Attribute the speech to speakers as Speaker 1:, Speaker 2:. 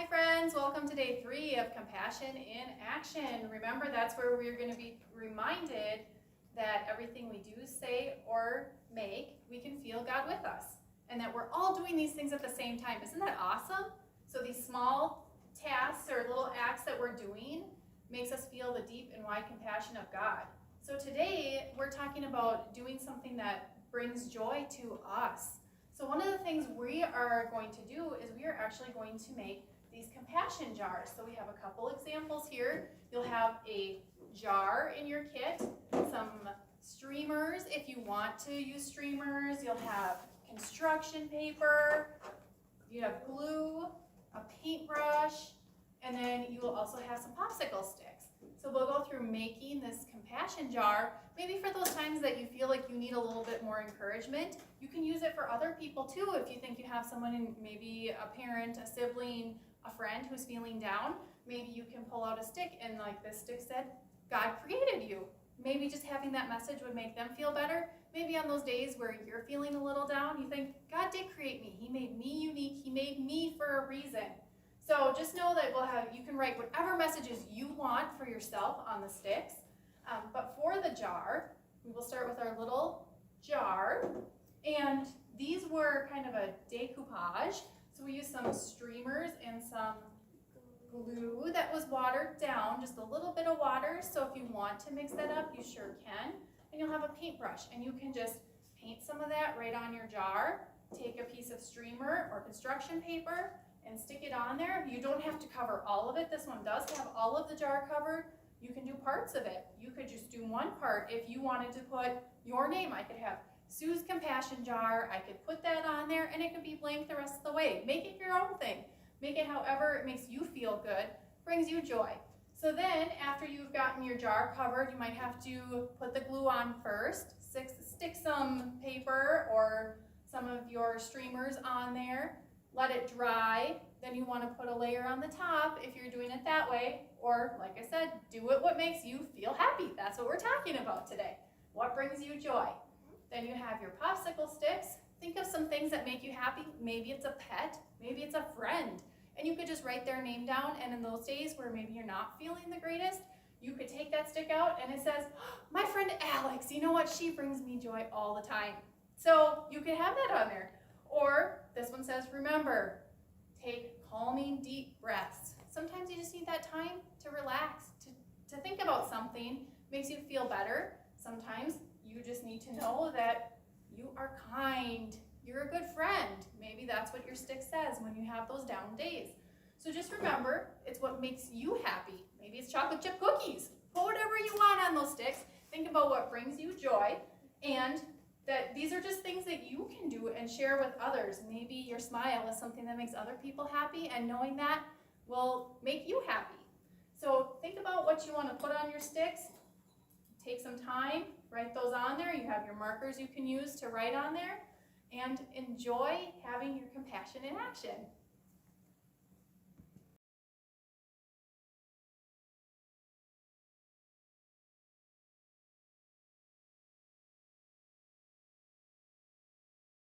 Speaker 1: Hi friends, welcome to day 3 of Compassion in Action. Remember, that's where we're going to be reminded that everything we do, say, or make, we can feel God with us. And that we're all doing these things at the same time. Isn't that awesome? So these small tasks or little acts that we're doing makes us feel the deep and wide compassion of God. So today, we're talking about doing something that brings joy to us. So one of the things we are going to do is we are actually going to make these compassion jars. So we have a couple examples here. You'll have a jar in your kit, some streamers if you want to use streamers. You'll have construction paper, you have glue, a paintbrush, and then you will also have some popsicle sticks. So we'll go through making this compassion jar. Maybe for those times that you feel like you need a little bit more encouragement, you can use it for other people too. If you think you have someone, maybe a parent, a sibling, a friend who's feeling down, maybe you can pull out a stick and like this stick said, God created you. Maybe just having that message would make them feel better. Maybe on those days where you're feeling a little down, you think, God did create me. He made me unique. He made me for a reason. So just know that you can write whatever messages you want for yourself on the sticks. But for the jar, we will start with our little jar. And these were kind of a decoupage. So we used some streamers and some glue that was watered down, just a little bit of water. So if you want to mix that up, you sure can. And you'll have a paintbrush, and you can just paint some of that right on your jar. Take a piece of streamer or construction paper and stick it on there. You don't have to cover all of it. This one does have all of the jar covered. You can do parts of it. You could just do one part. If you wanted to put your name, I could have Sue's compassion jar. I could put that on there, and it could be blank the rest of the way. Make it your own thing. Make it however it makes you feel good, brings you joy. So then, after you've gotten your jar covered, you might have to put the glue on first. Stick some paper or some of your streamers on there. Let it dry. Then you want to put a layer on the top if you're doing it that way. Or, like I said, do it what makes you feel happy. That's what we're talking about today. What brings you joy? Then you have your popsicle sticks. Think of some things that make you happy. Maybe it's a pet. Maybe it's a friend. And you could just write their name down. And in those days where maybe you're not feeling the greatest, you could take that stick out and it says, my friend Alex, you know what? She brings me joy all the time. So you could have that on there. Or this one says, remember, take calming deep breaths. Sometimes you just need that time to relax, to think about something, makes you feel better. Sometimes you just need to know that you are kind. You're a good friend. Maybe that's what your stick says when you have those down days. So just remember, it's what makes you happy. Maybe it's chocolate chip cookies. Put whatever you want on those sticks. Think about what brings you joy, and that these are just things that you can do and share with others. Maybe your smile is something that makes other people happy, and knowing that will make you happy. So think about what you want to put on your sticks. Take some time, write those on there. You have your markers you can use to write on there, and enjoy having your compassion in action.